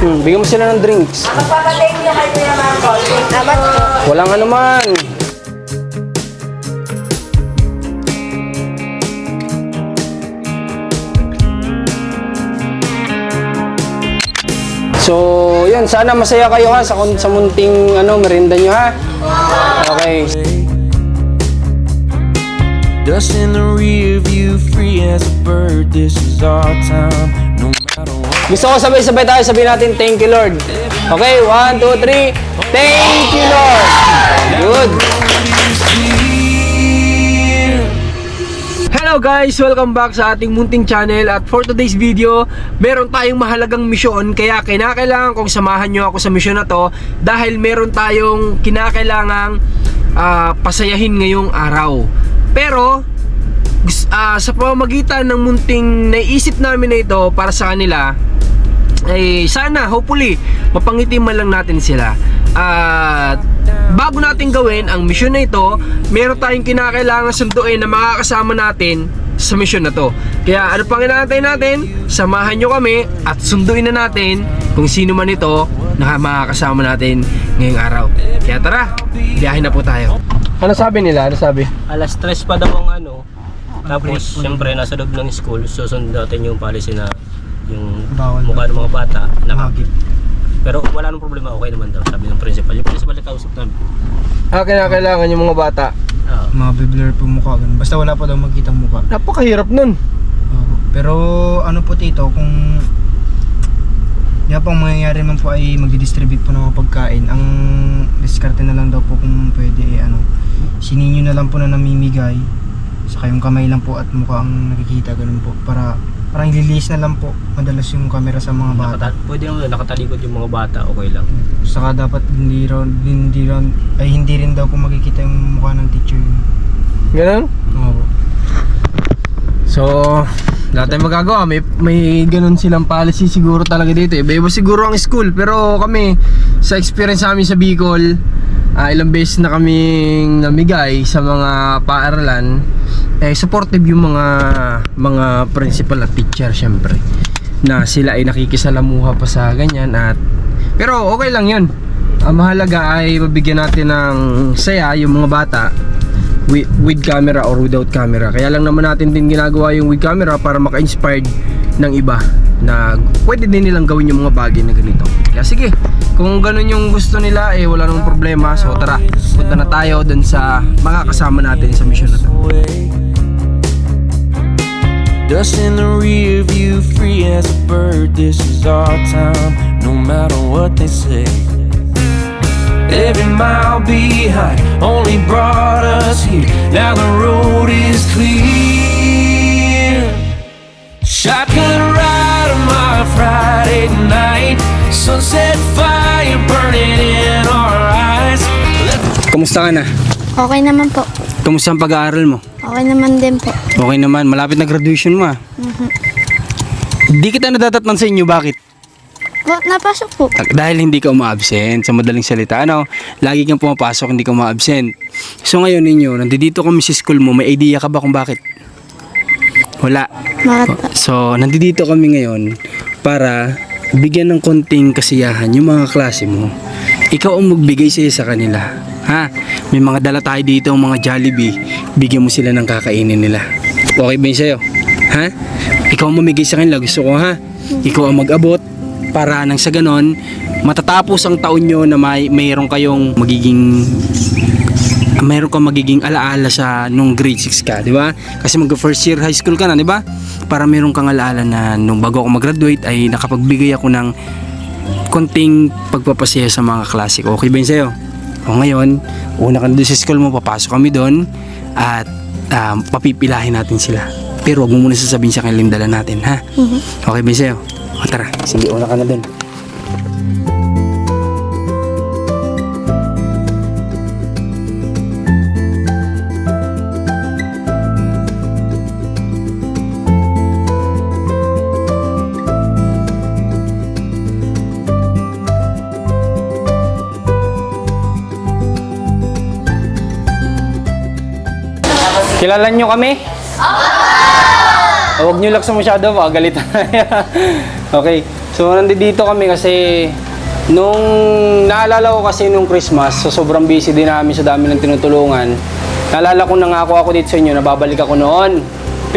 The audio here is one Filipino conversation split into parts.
Bigyan mo sila ng drinks. Magpapatake niyo kayo yung mga konti. Amat po. Walang ano man. So, yun, sana masaya kayo ha sa munting merienda nyo ha. Okay. Dust in the rear view, free as a bird. This is our time, no matter what. Gusto ko sabay-sabay tayo sabihin natin, thank you Lord. Okay, 1, 2, 3. Thank you Lord. Good. Hello guys! Welcome back sa ating munting channel. At for today's video, meron tayong mahalagang misyon. Kaya kinakailangan kong samahan nyo ako sa misyon na to. Dahil meron tayong kinakailangang pasayahin ngayong araw. Pero sa pamamagitan ng munting naisip namin na ito para sa kanila, ay sana, hopefully, mapangiti man lang natin sila. At bago natin gawin ang misyon na ito, meron tayong kinakailangan sunduin na makakasama natin sa misyon na to. Kaya ano pang inaantay natin? Samahan nyo kami at sunduin na natin kung sino man ito na makakasama natin ngayong araw. Kaya tara, biyahe na po tayo. Ano sabi nila? Ano sabi? Alas 3 pa daw ang ano. Tapos, siyempre, nasa loob ng school, susundin natin yung policy na yung mukha ng mga bata. Pero wala nang problema, okay naman daw, sabi ng principal. Yung principal na kausap namin. Kailangan yung mga bata. Mabiblur po mukha ganun. Basta wala pa daw magkitang mukha. Napakahirap nun. Pero ano po tito, kung di pang mangyayari man po ay magdi-distribute po ng mga pagkain. Ang diskarte na lang daw po kung pwede sininyo na lang po na namimigay. Saka yung kamay lang po at mukha ang nakikita ganun po. Parang ililiis na lang po madalas yung camera sa mga bata. Pwede naman, nakatalikod yung mga bata, okay lang. Saka dapat hindi rin daw po makikita yung mukha ng teacher. Ganun? Oo. So, lahat tayong magagawa. May ganun silang policy siguro talaga dito. Iba siguro ang school. Pero kami, sa experience namin sa Bicol, ilang beses na kaming namigay sa mga paaralan, supportive yung mga principal at teacher syempre. Na sila ay nakikisalamuha pa sa ganyan pero okay lang yun. Ang mahalaga ay mabigyan natin ng saya yung mga bata with camera or without camera. Kaya lang naman natin din ginagawa yung with camera para maka-inspired ng iba na pwede din nilang gawin yung mga bagay na ganito. Kaya sige, kung ganun yung gusto nila wala namang problema. So tara, punta na tayo dun sa mga kasama natin sa mission na to. Dust in the rear view, free as a bird. This is our time, no matter what they say. Every mile behind only brought us here. Now the road is clear. Shotgun ride on my Friday night. Sunset fire burning in our eyes. Kumusta ka na? Okay naman po. Kumusta ang pag-aaral mo? Okay naman din po. Okay naman, malapit na graduation mo Hindi kita nadatatnan sa inyo, bakit? Napasok po. Dahil hindi ka uma-absent, sa madaling salita, lagi kang pumapasok, hindi ka uma-absent. So ngayon ninyo, nandito kami sa school mo, may idea ka ba kung bakit? Wala. Bakit? So, nandito kami ngayon para bigyan ng konting kasiyahan yung mga klase mo. Ikaw ang magbigay sa kanila. Ha? May mga dala tayo dito, mga Jollibee. Bigyan mo sila ng kakainin nila. Okay ba yun sa'yo? Ha? Ikaw ang mamigay sa kanila. Gusto ko Ikaw ang mag-abot para nang sa ganon, matatapos ang taon nyo na mayroon kang magiging alaala sa nung grade 6 ka, di ba? Kasi mag-first year high school ka na, di ba? Para mayroon kang alaala na nung bago ako mag-graduate ay nakapagbigay ako ng konting pagpapasaya sa mga klase ko. Okay ba yun sa'yo? O ngayon, una ka na doon sa school mo, papasok kami doon at papipilahin natin sila. Pero huwag mo muna sasabihin sa kanila yung dala natin, ha? Okay ba yun sa'yo? O tara, sige, una ka na doon. Kilala nyo kami? Huwag nyo laksa masyado, magalitan na. Okay. So So nandito kami kasi nung naalala ko kasi nung Christmas, so sobrang busy din namin sa dami ng tinutulungan. Naalala ko nangako ako dito sa inyo na babalik ako noon.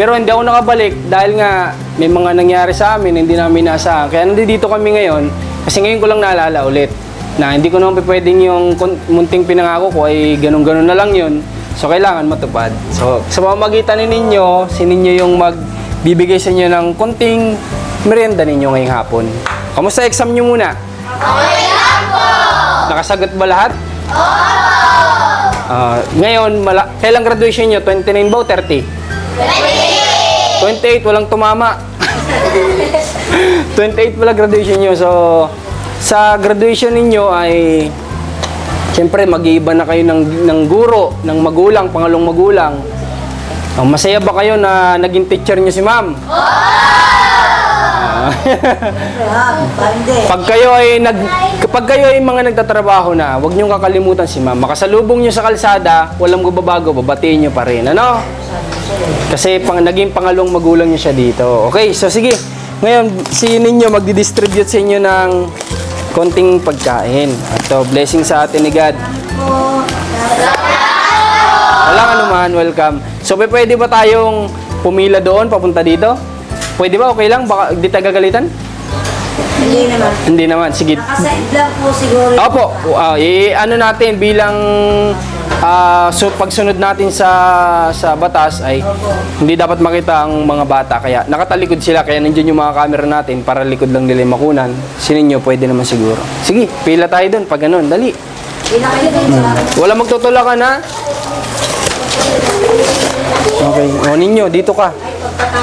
Pero hindi ako nakabalik dahil nga may mga nangyari sa amin na hindi namin inaasahan. Kaya nandito kami ngayon kasi ngayon ko lang naalala ulit na hindi ko naman pwedeng yung munting pinangako ko ay ganun-ganun na lang yun. So kailangan matupad. So sa pamamagitan ninyo, si ninyo yung magbibigay sa inyo ng konting merienda ninyo ngayong hapon. Kamusta exam nyo muna? Okay lang po! Nakasagot ba lahat? Ngayon, kailang graduation nyo? 29 ba o 30? 28, walang tumama. 28 pala graduation nyo. So, sa graduation ninyo ay siyempre mag-iiba na kayo ng guro, ng magulang, pangalong magulang. Masaya ba kayo na naging teacher nyo si ma'am? Kapag kayo ay mga nagtatrabaho na, huwag niyong kakalimutan si ma'am. Makasalubong niyo sa kalsada, walang magbabago, babatiin niyo pa rin. Ano? Kasi naging pangalong magulang niyo siya dito. Okay, so sige. Ngayon, si ninyo magdi-distribute sa inyo ng konting pagkain. At blessing sa atin ni God. Walang anuman, welcome. So, pwede ba tayong pumila doon, papunta dito? Pwede ba? Okay lang? Baka di tayo gagalitan? Hindi naman. Hindi naman. Sige. Nakaside lang po siguro. Opo. Ano natin bilang pagsunod natin sa batas ay hindi dapat makita ang mga bata. Kaya nakatalikod sila. Kaya nandiyan yung mga camera natin para likod lang nila yung makunan. Sininyo, pwede naman siguro. Sige, pila tayo doon. Pag ganun, dali. Wala magtutulakan ha? Okay. O ninyo, dito ka.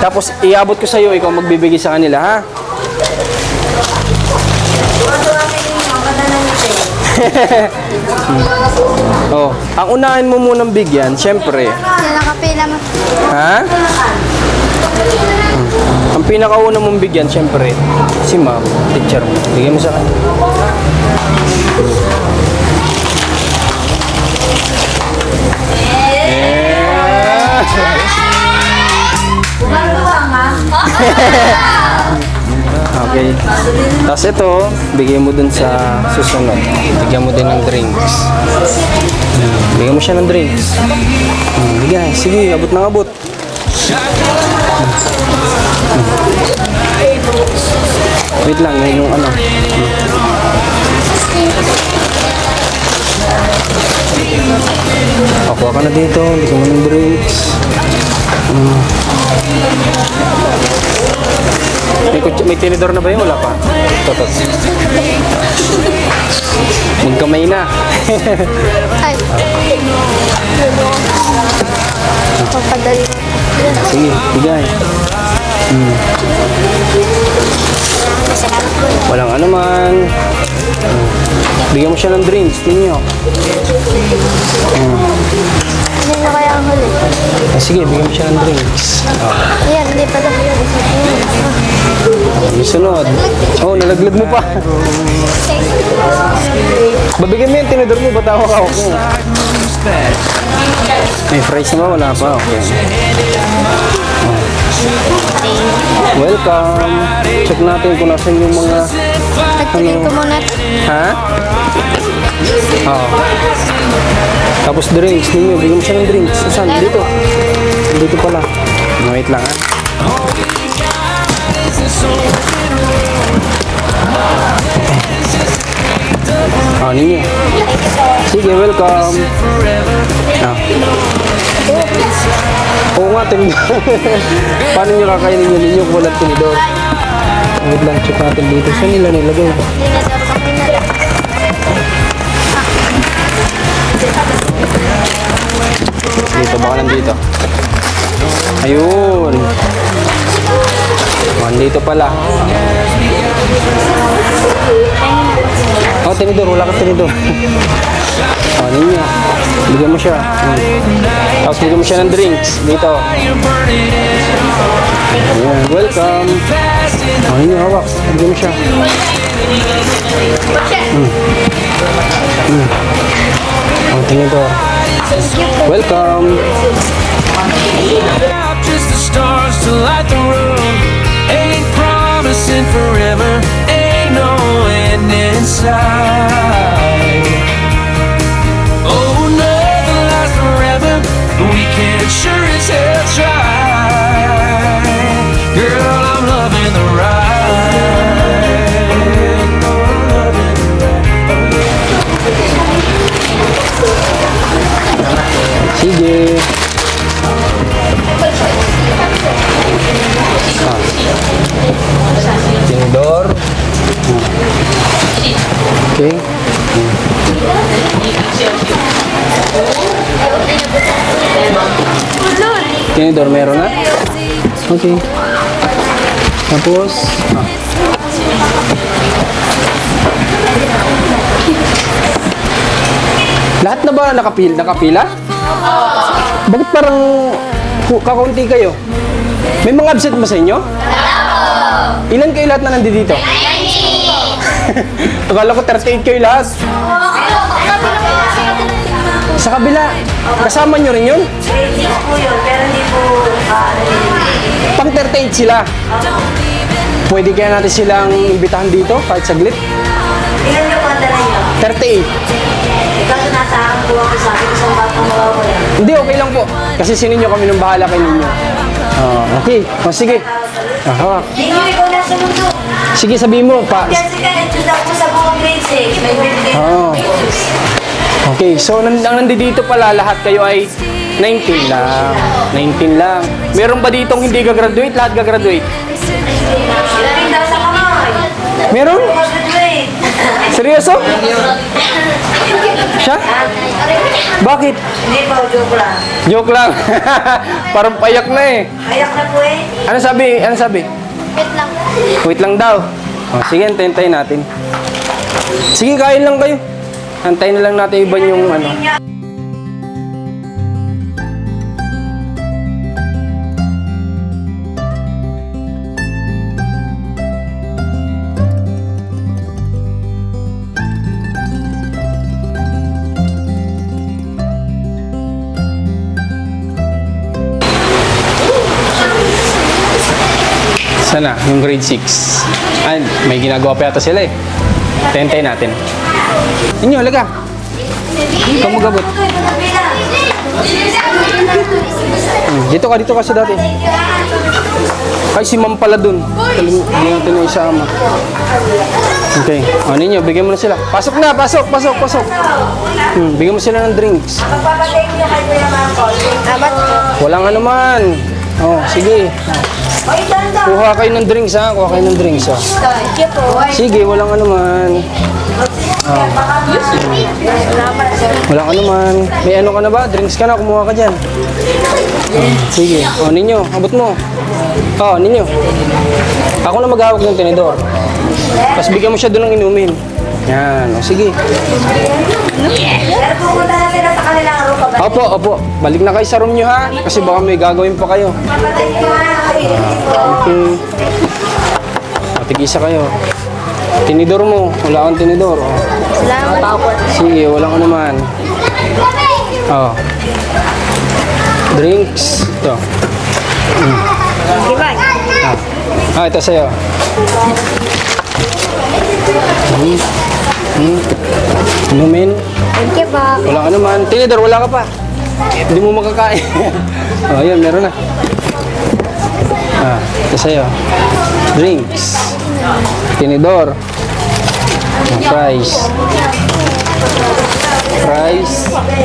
Tapos iabot ko sa iyo, ikaw magbibigay sa kanila, ha? Oh, ang unahin mo munang bigyan, syempre. Yan nakapila mo. Ha? Ang pinakauna mong bigyan, syempre, si ma'am, teacher mo. Bigyan mo sa kanya. Okay. Tapos ito, bigay mo dun sa susunod. Bigyan mo din ng drinks. Bigyan mo siya ng drinks. Bigyan. Sige, abot ng abot. Wait lang, yun yung ano. Kuha ka na dito. Bigyan mo ng drinks. May tinidor na ba yun? Wala pa. Totot. Magkamay na. Ay. Papadali. Sige, bigay. Walang ano man. Bigyan mo siya ng drinks, ninyo. Hindi na kaya ang huli. Sige, bigyan mo siya ng drinks. Ayan, hindi pa daw. May sunod. Oh, nalaglag mo pa. Babigyan mo yung tinidor mo, ba't ako ka ako? May fries naman, wala pa. Okay. Welcome. Check natin kung nasan yung mga... Tagtingin ko muna. Ha? Oo. Tapos drinks ninyo, bigyan mo siya ng drinks. Saan? Dito. Dito pala. Wait lang ha. Ninyo. Sige, welcome. Oo nga, tinidor. Paano nyo kakainin nyo ninyo kung walang tinidor? Wait lang, check natin dito. Saan nila nilagay? Dito, baka nandito. Ayun. Nandito pala. Oh, tinidor. Wala ka tinidor. Ninyo. Bigyan mo siya. Tapos bigyan mo siya ng drinks. Dito. Ayan. Welcome. Ninyo, hawak. Bigyan mo siya. Tinidor. Welcome. Just the stars to light the room. Ain't promising forever. inside. Oh, nothing lasts forever, but we can sure as hell try. Girl, I'm loving the ride. Oh, I'm loving the ride. Sige. Tinidor. Okay. Tinidor, meron na? Okay. Tapos, lahat na ba nakapila? Bakit parang kakaunti kayo? May mga absent ba sa inyo? Ilan kayo lahat na nandito? Akala ko 38 kayo lahat. Sa kabila, kasama nyo rin yun? Grade 6 po yun, pero hindi po Pang 38 sila. Pwede kaya natin silang imbitahan dito kahit saglit? ilan yung pandala niyo? 38. Ikaw nasa akin po ako sa akin, isang batang mawawala. Hindi, okay lang po. Kasi sininyo kami nung bahala kay ninyo. Okay. O, sige. Hawak. Hindi ikaw nasa mundo. Sige, sabihin mo. Jessica, ito daw po sa buong grade 6. May birthday. Oo. Okay, so ang nandito pala lahat kayo ay 19 lang. 19 lang. Meron ba ditong hindi gagraduate? Lahat gagraduate? Ilalim daw sa kamay. Meron? Graduate. Seryoso? Siya? Bakit? Hindi po, joke lang. Joke lang. Parang payak na eh. Ayak na po eh. Ano sabi? Ano sabi? Wait lang. Wait lang daw. O, sige, antayin natin. Sige, kain lang kayo. Antayin na lang natin iba yung ano. Sana, yung grade 6. Ay, may ginagawa pa yata sila eh. Tentay natin. Inyo, laga. Ikaw magabot. Dito ka sa dati. Ay, si ma'am pala dun. Hindi natin na isama. Okay. O, ninyo, bigyan mo na sila. Pasok na, pasok. Bigyan mo sila ng drinks. Magpapatay niyo kay Kuya Marcos. Amat po. Walang ano man. Oh, sige. Oy, tanda. Kuha kayo ng drinks ha. Thank you po. Sige, walang ano man. Walang ano man. May ano ka na ba? Drinks ka na. Kumuha ka dyan. Sige. O, ninyo. Abot mo. O, ninyo. Ako na maghawak ng tinidor. Tapos bigyan mo siya doon ng inumin. Yan. O, sige. Pero pupunta na sila sa kanilang room pa ba? Opo. Balik na kayo sa room nyo ha. Kasi baka may gagawin pa kayo. Papatay niyo nga. Okay. Matigisa kayo. Tinidor mo. Wala kang tinidor. O. Salamat po. Sige, walang ano man. Oh. Drinks. Ito. Ito sa'yo. Inumin. Thank you po. Walang ano man. Tinidor, wala ka pa. Hindi mo makakain. Oh, yun, meron na. Ito sa'yo. Drinks. Tinidor. Fries.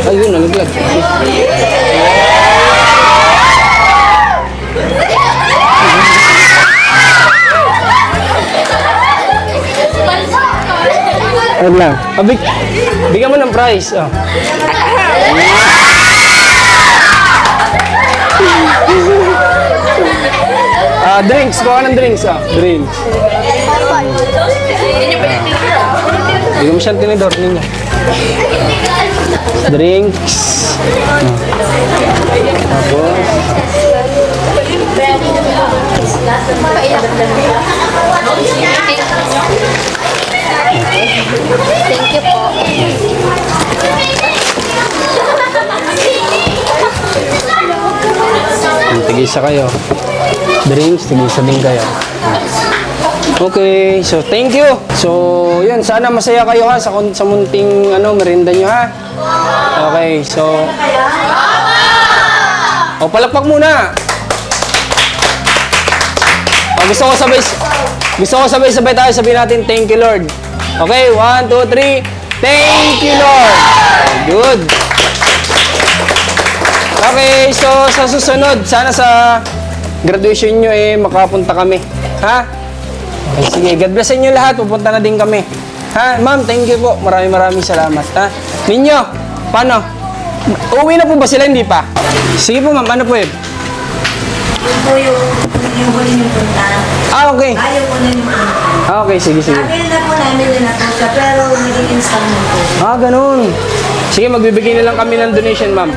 Ayun, nalaglag. Ayun lang. Bigyan mo ng fries. Oh. Drinks. Kuha ng drinks. Drinks. Bigyan mo siyang tinidor ninyo. Drinks. Thank you po. Tigisa kayo. Drinks, tigisa din kayo. Okay, so thank you. So, yun, sana masaya kayo ha sa munting merienda nyo ha. Okay, so palakpak muna. Gusto ko sabay-sabay tayo sabihin natin thank you Lord. Okay, 1, 2, 3. Thank you Lord. Good. Okay, so sa susunod, sana sa graduation nyo makapunta kami. Ha? Okay, sige, God bless sa inyo lahat. Pupunta na din kami. Ha? Ma'am, thank you po. Maraming salamat. Ha? Ninyo, paano? Uwi na po ba sila? Hindi pa? Sige po ma'am, ano po yun? Yun po yung huli yung punta. Okay. Ayaw ko na yung punta. Okay, sige. Sabi na po namin yun napunta, pero naging installment po. Ganun. Sige, magbibigay na lang kami ng donation, ma'am.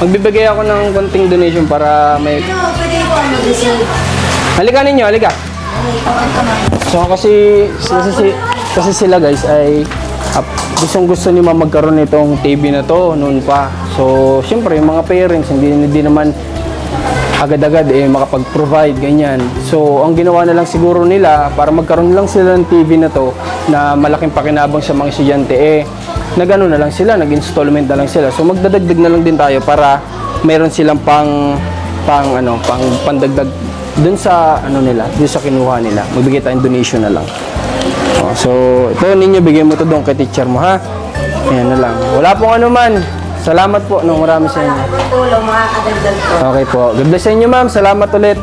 Magbibigay ako ng konting donation para may... Pero pwede po mag-receive. Halika ninyo, halika. Okay, kawan ka ma'am. So, kasi sila guys ay gustong-gusto ni ma'am magkaroon nitong TV na to noon pa. So, syempre, yung mga parents, hindi naman agad-agad makapag-provide, ganyan. So, ang ginawa na lang siguro nila, para magkaroon lang sila ng TV na to, na malaking pakinabang sa mga estudyante, nag-ano na lang sila, nag-installment na lang sila. So, magdadagdag na lang din tayo para mayroon silang pandagdag dun sa, dun sa kinuha nila. Magbigay tayong donation na lang. So, ito ninyo, bigay mo to doon kay teacher mo, ha? Ayan na lang. Wala pong man. Salamat po, marami sa inyo. Tulong, makakadagdag po. Okay po. God bless sa inyo, ma'am. Salamat ulit.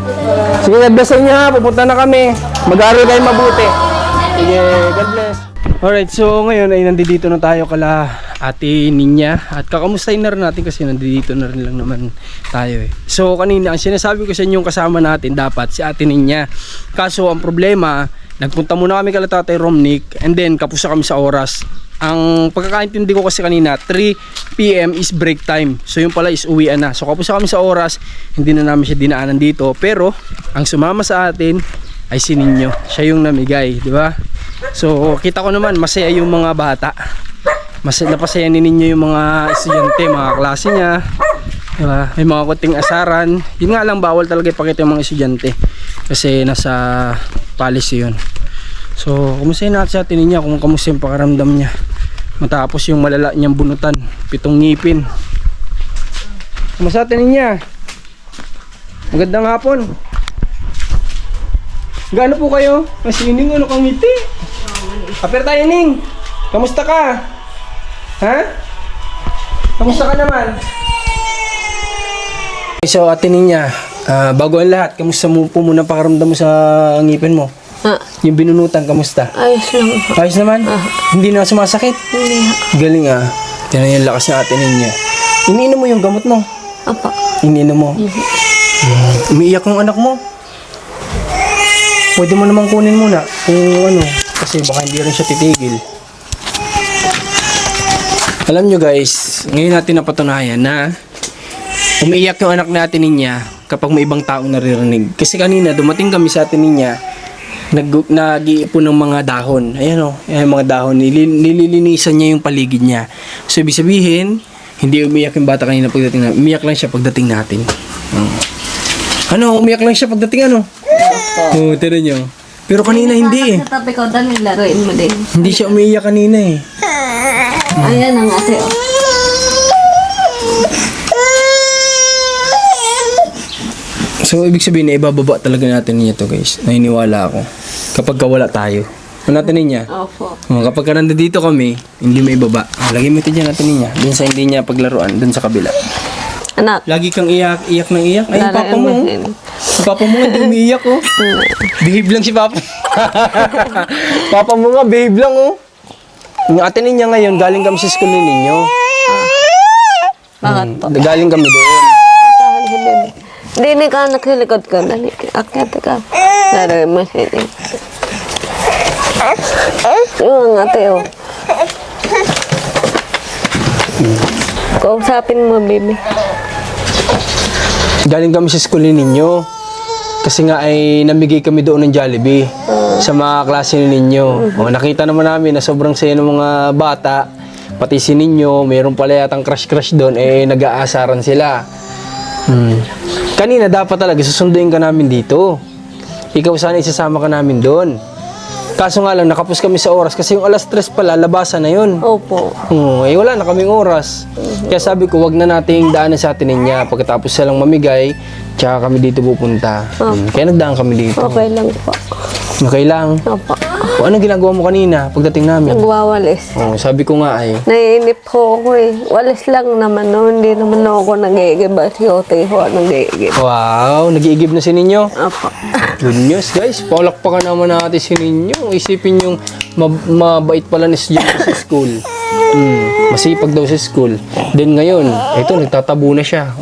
Sige, God bless sa inyo, ha. Pupunta na kami. Mag-aaral kayo mabuti. Sige, God bless. Alright, so ngayon ay nandito na tayo kala Ate Ninya. At kakamustahin na rin natin kasi nandito na rin lang naman tayo. So kanina, ang sinasabi ko sa inyo, kasama natin dapat si Ate Ninya. Kaso ang problema, nagpunta muna kami kala Tatay Romnick and then kapusa kami sa oras. Ang pagkakaintindi ko kasi kanina, 3 PM is break time. So yung pala is uwian na. So kapos kami sa oras, hindi na namin siya dinaanan dito. Pero ang sumama sa atin ay si Ninyo. Siya yung namigay, di ba? So kita ko naman masaya yung mga bata. Napasaya ni Ninyo yung mga estudyante, mga klase niya. Diba? May mga kunting asaran. Yun nga lang, bawal talaga ipakita yung mga estudyante. Kasi nasa policy yun. So, kumustahin natin sa atin niya kung kamusta yung pakaramdam niya matapos yung malala niyang bunutan, 7 ngipin. Kumusta atin niya? Magandang hapon. Gaano po kayo? Mas Ning, ano kang ngiti? Aper tayo, Ning. Kamusta ka? Ha? Kamusta ka naman? So, atin niya, bago ang lahat, kamusta mo po muna pakaramdam mo sa ngipin mo? Yung binunutan, kamusta? Ayos lang po. Ayos naman? Hindi na sumasakit? Hindi. Galing Tinan yung lakas ng atin ninyo. Iniinom mo yung gamot mo? Apa. Iniinom mo? Umiiyak yung anak mo? Pwede mo naman kunin muna kung kasi baka hindi rin siya titigil. Alam nyo guys, ngayon natin napatunayan na umiiyak yung anak natin niya kapag may ibang taong naririnig. Kasi kanina dumating kami sa atin niya, nag-iipon ng mga dahon. Ayan ayan mga dahon. Nililinisan niya yung paligid niya. So, ibig sabihin, hindi umiyak yung bata kanina pagdating natin. Umiyak lang siya pagdating natin. Umiyak lang siya pagdating tira nyo. Pero kanina hindi Sa tabi ko, dahil laruin mo din. Hindi siya umiiyak kanina Ayan ang ate. So, ibig sabihin na ibababa talaga natin niya to guys. Naniniwala ako. Kapag wala tayo. Ano natin niya? Opo. Kapag ka nandito kami, hindi may ibaba. Lagay mo ito dyan natin niya. Dun sa hindi niya paglaruan, dun sa kabila. Anak. Lagi kang iyak ng iyak. Ay, Lalaki papa mo. mo din. Papa mo nga, hindi umiiyak Behave lang si papa. Papa mo nga, behave lang Yung ate niya ngayon, galing kami sa school ninyo. Bakit po? Galing kami doon. Tahan si bebe. Hindi ka nakilikod ka. Dali. Akyat ka. Laruin mo siya din. Yung ate Kausapin mo, baby. Galing kami sa school ninyo. Kasi nga ay namigay kami doon ng Jollibee sa mga klase ninyo. Nakita naman namin na sobrang saya ng mga bata. Pati si Ninyo, mayroon pala yatang crush doon, nag-aasaran sila. Kanina dapat talaga susunduin ka namin dito. ikaw sana isasama ka namin doon. Kaso nga lang, nakapos kami sa oras kasi yung alas 3 pala, labasan na yun. Opo. Eh wala na kaming oras. Kaya sabi ko, wag na nating daanan sa atin niya. Pagkatapos silang mamigay, tsaka kami dito pupunta. Kaya nagdaan kami dito. Okay lang po. Okay lang. Opo. O, anong ginagawa mo kanina pagdating namin? Nagwawalis. Sabi ko nga ay, Naiinip ho ako eh. Walis lang naman no. Hindi naman ako nag-iigib. Si Ote ho nag-iigib. wow, nag-iigib na si Ninyo. Opo. Good news guys, palakpakan naman natin si Ninyo. Isipin yung mabait pala ni Ninyo sa school. Masipag daw sa school. Then ngayon, ito nagtatabo na siya.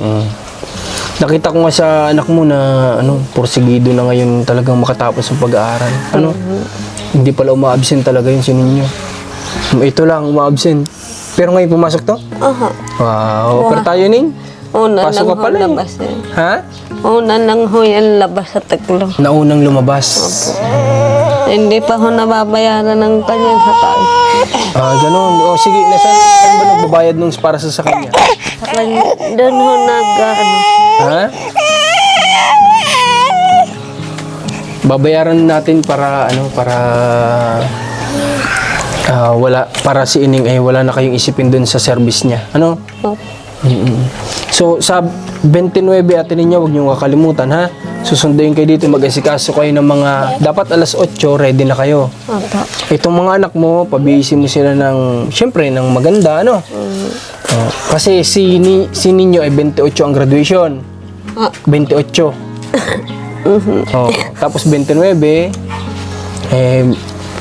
Nakita ko nga sa anak mo na porsigido na ngayon talagang makatapos ng pag-aaral. Hindi pala uma-absent talaga yun si Ninyo. Ito lang, uma-absent. Pero ngayon pumasok to? Aha. Wow, pero tayo Ning? Una Pasok lang ka ho pala eh. labas eh. Ha? Una lang ho yan labas sa Teklo. Naunang lumabas. Hindi pa ho nababayaran ng kanyang sakay. Ganun. O sige, saan ba nagbabayad nung para sa kanya? Sa kanya, doon ho Ha? Babayaran natin para wala, para si Ining ay wala na kayong isipin dun sa service niya. Ano? So, sa 29 atin ninyo, huwag niyong kakalimutan, ha? Susunduin kayo dito, mag-asikaso kayo ng mga, dapat alas 8, ready na kayo. Opo. Itong mga anak mo, pabihisi mo sila ng, syempre, ng maganda, ano? Kasi si Ninyo ay 28 ang graduation. 28. Tapos 29,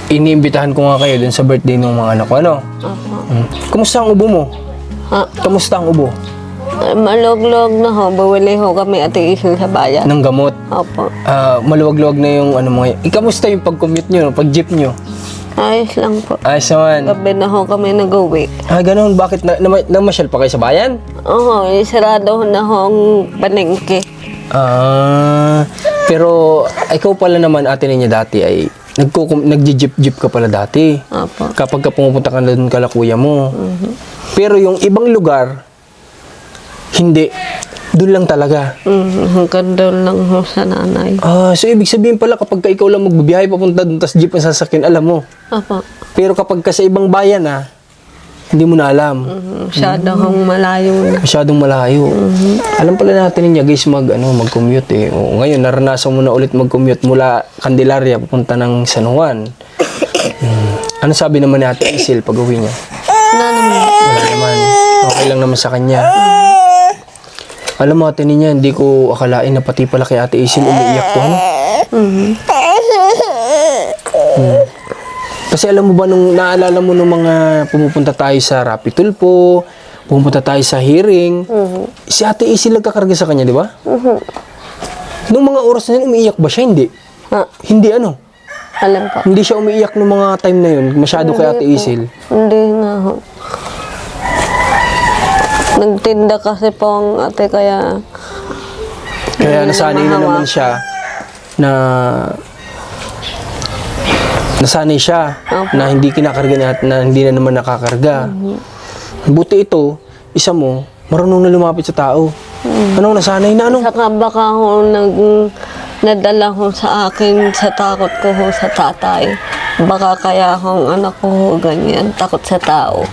iniimbitahan ko nga kayo dun sa birthday ng mga anak ko, ano? Kumusta ang ubo mo? Kamusta ang ubo? Malog-log na ho. Bawali ho kami Ate Isil sa bayan. Ng gamot? Opo. Maluwag-luwag na yung ano mo. Kamusta yung pag-commute nyo, pag-jeep nyo? Ayos lang po. Ayos naman. Gabi na ho kami nag-uwi. Ganun. Bakit? Namasyal pa kayo sa bayan? Oo, sarado ho na ho ang paningki. Pero ikaw pala naman ate niya dati ay nagji-jeep ka pala dati. Opo. Kapag ka pumupunta ka na doon kala kuya mo. Pero yung ibang lugar, hindi. Doon lang talaga. Hanggang doon lang ho sa nanay. So ibig sabihin pala kapag ka ikaw lang magbibiyahe papunta doon, tas jeep ang sasakyan, alam mo. Opo. Pero kapag ka sa ibang bayan hindi mo na alam. Masyado hong malayo na. Masyadong malayo. Alam pala natin niya guys mag-commute eh. O, ngayon naranasan mo na ulit mag-commute mula Candelaria papunta ng San Juan. Ano sabi naman ni Ate Isil pag uwi niya? Wala naman. Wala naman. Okay lang naman sa kanya. Alam mo Ate niya, hindi ko akalain na pati pala kay Ate Isil umiiyak to. Ano? Kasi alam mo ba nung naalala mo nung mga pumupunta tayo sa Rapi Tulpo, pumupunta tayo sa hearing, si Ate Isil nagkakarga sa kanya, di ba? Nung mga oras na yun, umiiyak ba siya? Hindi. Hindi ano? Alam po. Hindi siya umiiyak nung mga time na yun, masyado kay Ate Isil. Hindi nga ho. Nagtinda kasi po ang ate kaya Nasanay na naman siya nasanay siya na hindi kinakarga na hindi na naman nakakarga. Buti ito, isa mo, marunong na lumapit sa tao. Nasanay na ano? saka baka ho nadala ho sa akin sa takot ko ho sa tatay. Baka kaya ho ang anak ko ho ganyan, takot sa tao.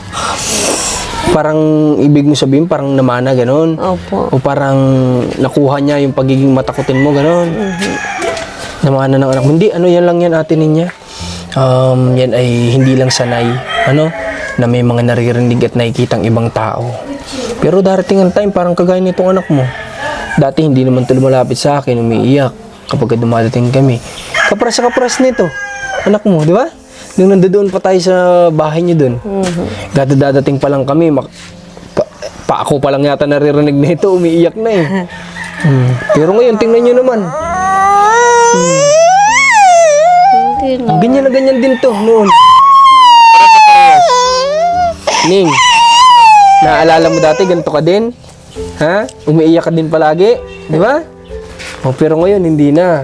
Parang ibig mo sabihin, parang namana, ganon. Opo. O parang nakuha niya yung pagiging matakutin mo, ganon. Namana ng anak mo. Hindi, yan lang yan ate niya. Yan ay hindi lang sanay, na may mga naririnig at nakikitang ibang tao. Pero darating ang time, parang kagaya nitong anak mo. Dati hindi naman ito lumalapit sa akin, umiiyak kapag dumadating kami. Kapras nito, anak mo, di ba? Nung nandoon pa tayo sa bahay niyo doon. Dadating pa lang kami, ako pa lang yata naririnig nito, umiiyak na eh. Pero ngayon, tingnan nyo naman. Ganyan na ganyan din to noon. Ning, naalala mo dati ganito ka din? Ha? Umiiyak ka din palagi? Di ba? Pero ngayon, hindi na.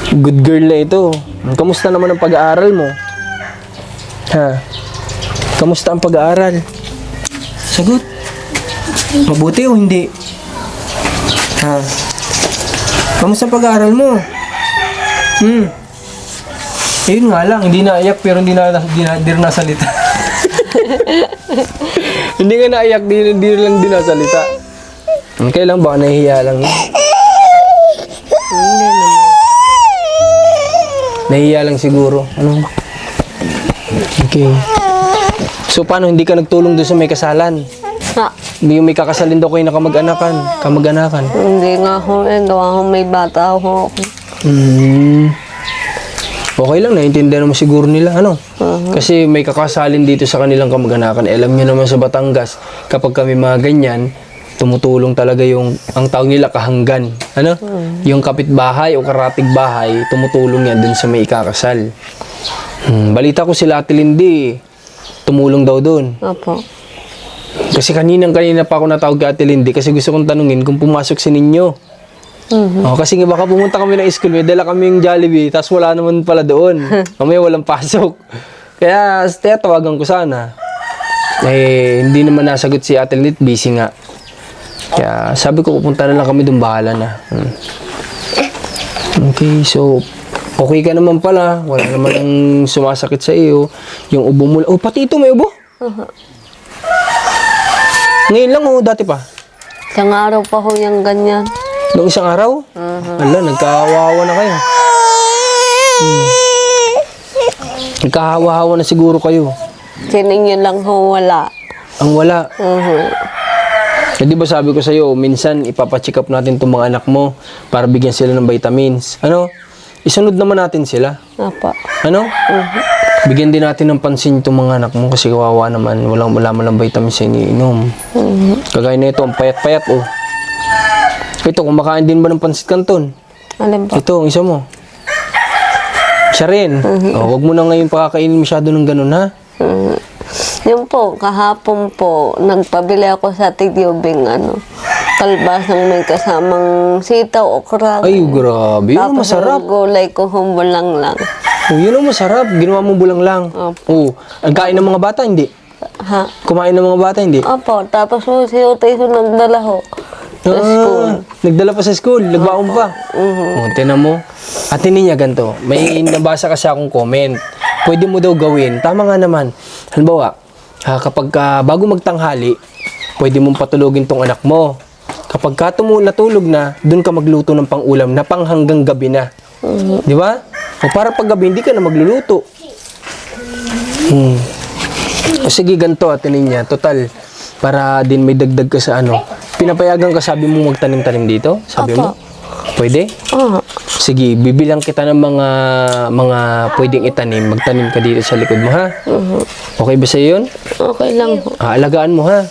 Good girl na ito. Kamusta naman ang pag-aaral mo? Ha? Kamusta ang pag-aaral? Sagot. Mabuti o hindi? Ha? Kamusta ang pag-aaral mo? Ayun nga lang, hindi naiyak pero hindi rin nasalita. Hindi nga naiyak, di lang din nasalita. Okay lang, baka nahihiya lang. Nahihiya lang siguro. Ano? Okay. So paano hindi ka nagtulong doon sa may kasalan? Ha, Hindi may kakasalin daw kayo na kamag-anakan. hindi nga ho, gawa ho may bata ho ako. Okay lang, naiintindihan naman siguro nila, ano? Kasi may kakasalin dito sa kanilang kamag-anakan. Alam nyo naman sa Batangas, kapag kami mga ganyan, tumutulong talaga yung, ang tawag nila kahanggan. Ano? Yung kapitbahay o karatig bahay, tumutulong yan dun sa may ikakasal. Balita ko sila Ate Lindy, tumulong daw dun. Opo. Kasi kanina pa ako natawag kay Ate Lindy kasi gusto kong tanungin kung pumasok si ninyo. Oh, kasi nga baka pumunta kami ng school, may dala kaming Jollibee, tapos wala naman pala doon. Mamaya walang pasok. Kaya tawagan ko sana. Eh, hindi naman nasagot si Ate Lindy, busy nga. Kaya sabi ko pupunta na lang kami doon, bahala na. Okay, so okay ka naman pala. Wala naman ang sumasakit sa iyo. Yung ubo mo. Oh, pati ito may ubo. Ngayon lang oh, dati pa. Isang araw pa ho yung ganyan. Noong isang araw? Ala, nagkahawa na kayo. Nagkahawa-hawa na siguro kayo. Sininyo lang ho wala. Ang wala. Eh, di ba sabi ko sa'yo, minsan ipapacheck up natin itong mga anak mo para bigyan sila ng vitamins. Ano? Isunod naman natin sila. Apa. Ano? Bigyan din natin ng pansin itong mga anak mo kasi kawawa naman. Wala man lang vitamins sa iniinom. Kagaya na ito, ang payat-payat oh. Ito, kumakain din ba ng pansit canton? Alin pa? Ito, ang isa mo. Siya rin. Oh, wag mo na ngayon pakakainin masyado ng ganun, ha? Yun po, kahapon po, nagpabili ako sa Tigyubing, kalbasang may kasamang sitaw, okra. Ay, grabe. Yun ang Tapos masarap. ang gulay ko humbulang lang. Oh, yun ang masarap. Ginawa mo bulang lang. Oh, ang kain ng mga bata, hindi. Ha? Kumain ng mga bata, hindi. Opo, tapos po si Utay ko nagdala ho. Sa school. Nagdala pa sa school. Nagbaon pa. Oh, tinan mo. Ate niya, ganito. May nabasa kasi akong comment. Pwede mo daw gawin. Tama nga naman. Halimbawa, kapag bago magtanghali, pwede mong patulogin tong anak mo. Kapag natulog na, dun ka magluto ng pang-ulam na pang hanggang gabi na. Di ba? O para pag gabi, hindi ka na magluluto. O sige, ganito Ate niya. Total, para din may dagdag ka sa Pinapayagan ka, sabi mo magtanim-tanim dito? Sabi mo? Pwede? Oo. Sige, bibilang kita ng mga pwedeng itanim. Magtanim ka dito sa likod mo, ha? Okay ba sa'yo yun? Okay lang ho. Alagaan mo, ha?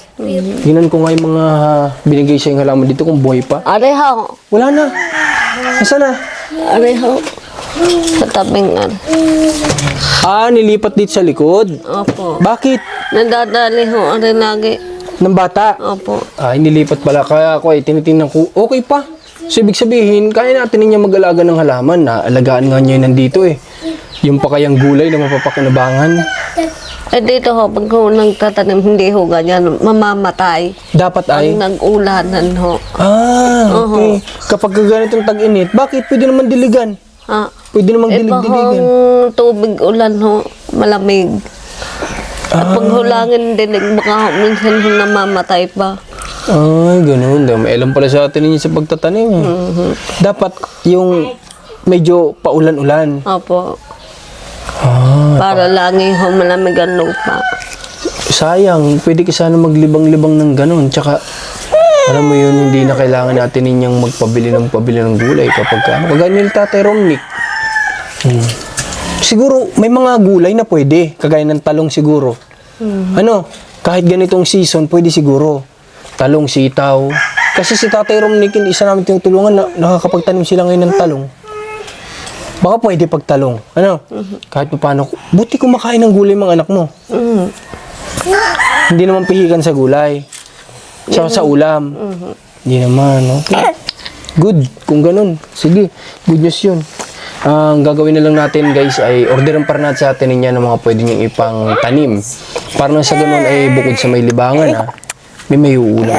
Tingnan ko nga yung mga binigay sa'yo ng halaman dito kung buhay pa. Are ho. Wala na. Nasaan na? Are ho. Sa tabing Nilipat dito sa likod. Opo. Bakit? Nadadali ho, are lagi. Ng bata? Opo. Nilipat pala. Kaya ako tinitingnan ko, okay pa. So, ibig sabihin, kaya natin niya mag-alaga ng halaman na alagaan nga niya nandito eh. Yung pa kayang gulay na mapapakinabangan. Eh dito ho, pag ho nagtatanim, hindi ho ganyan, mamamatay. Dapat ay... Ang nag-ulanan ho. Okay. Kapag ganitong tag-init, bakit? Pwede naman diligan. Ha? Pwede namang Iba dilig-diligan. hong tubig ulan ho, malamig. At pag hulangin dilig, baka ho, minsan ho namamatay pa. Ay, ganun. May alam pala sa atin ninyo sa pagtatanim. Dapat yung medyo paulan-ulan. Opo. Para lagi ho malamig ang lupa. Sayang, pwede ka sana maglibang-libang ng ganun. Tsaka, alam mo yun, hindi na kailangan natin ninyang magpabili ng gulay kapag kagaya ni Tatay Romnick. Siguro, may mga gulay na pwede. Kagaya ng talong siguro. Kahit ganitong season, pwede siguro. Talong, sitaw. Kasi si Tatay Romnick, isa namin tinutulungan na nakakapagtanim sila ngayon ng talong. Baka pwede pagtalong. Kahit pa paano. Buti kumakain ng gulay mga anak mo. Hindi naman pihikan sa gulay. Sa ulam. Hindi naman, okay. Good, kung ganun. Sige, good news yun. Ang gagawin na lang natin guys ay orderan para natin sa atin niya ng mga pwede niyong ipang tanim. Para na sa ganun ay bukod sa may libangan may uulam.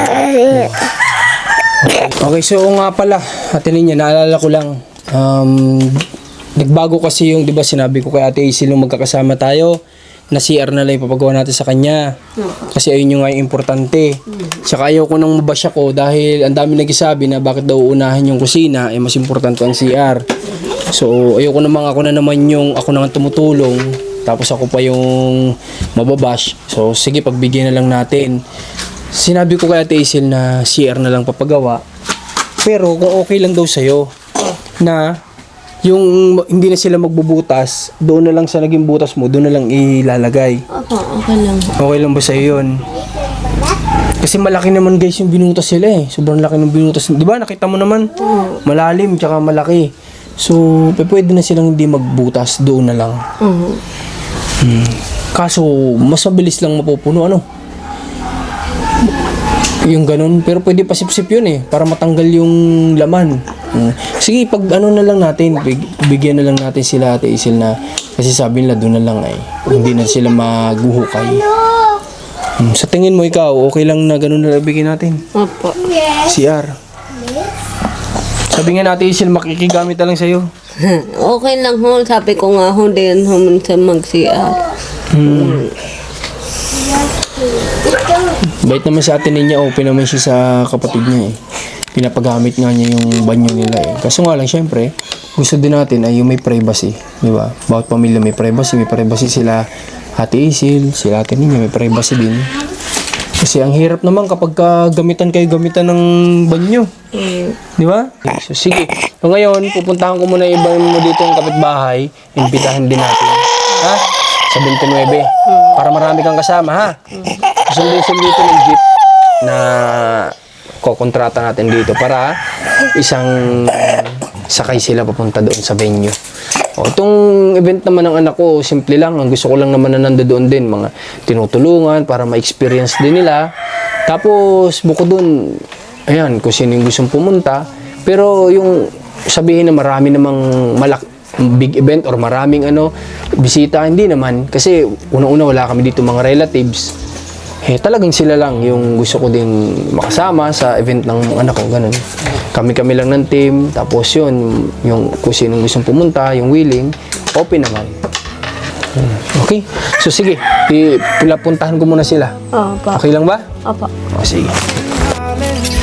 Okay, so nga pala, atin niya, naalala ko lang, nagbago kasi yung, di ba sinabi ko kay Ate Hazel nung magkakasama tayo, na CR na lang ipapagawa natin sa kanya. Kasi ayun yung nga yung importante. Tsaka ayaw ko nang mabash ako dahil ang dami nagsasabi na bakit daw uunahin yung kusina, mas importante ang CR. So ayaw ko naman, ako na naman yung, ako naman tumutulong, tapos ako pa yung mababash. So sige, pagbigyan na lang natin. Sinabi ko kay Ate Hazel na CR na lang papagawa. Pero kung okay lang daw sa'yo, na yung hindi na sila magbubutas, doon na lang sa naging butas mo, doon na lang ilalagay. Opo, okay lang. Okay lang ba sa'yo yun? Kasi malaki naman guys yung binutas sila eh. Sobrang laki ng binutas. Di ba nakita mo naman? Malalim tsaka malaki. So, pwede na silang hindi magbutas, doon na lang. Kaso, mas mabilis lang mapupuno, ano? Yung ganun, pero pwede pasip-sip yun eh, para matanggal yung laman. Sige, pag ano na lang natin, bigyan na lang natin sila Ate Hazel na, kasi sabi nila doon na lang ay, hindi na sila maghuhukay. Sa tingin mo ikaw, okay lang na ganun na lang bigyan natin? Opo. CR. Sabi nga Ate Hazel, makikigamit na lang sa'yo. Okay lang ho. Sabi ko nga ho din ho sa mag-CR. Bait naman sa atin niya, open naman siya sa kapatid niya eh. Pinapagamit nga niya yung banyo nila eh. Kaso nga lang, syempre, gusto din natin ay yung may privacy. Di ba? Bawat pamilya may privacy sila Ate Hazel, sila Ate Ninya, may privacy din. Kasi ang hirap naman kapag gamitan ng banyo. Di ba? So, sige. So, ngayon, pupuntahan ko muna iba mo dito yung kapitbahay. Imbitahan din natin. Ha? Sa 29. Para marami kang kasama, ha? Sundin dito ng jeep na kukontrata natin dito para isang sakay sila papunta doon sa venue. O, itong event naman ng anak ko, simple lang. Ang gusto ko lang naman na nandoon din, mga tinutulungan para ma-experience din nila. Tapos, bukod doon, ayan, kung sino yung gustong pumunta. Pero yung sabihin na marami namang big event or maraming bisita, hindi naman. Kasi unang-una wala kami dito mga relatives. Talagang sila lang yung gusto ko din makasama sa event ng anak ko, ganun. Kami lang ng team, tapos yun, yung kung sino gustong pumunta, yung willing, open naman. Okay? So sige, pinapuntahan ko muna sila. Opo. Okay lang ba? Opo. O sige. Hallelujah.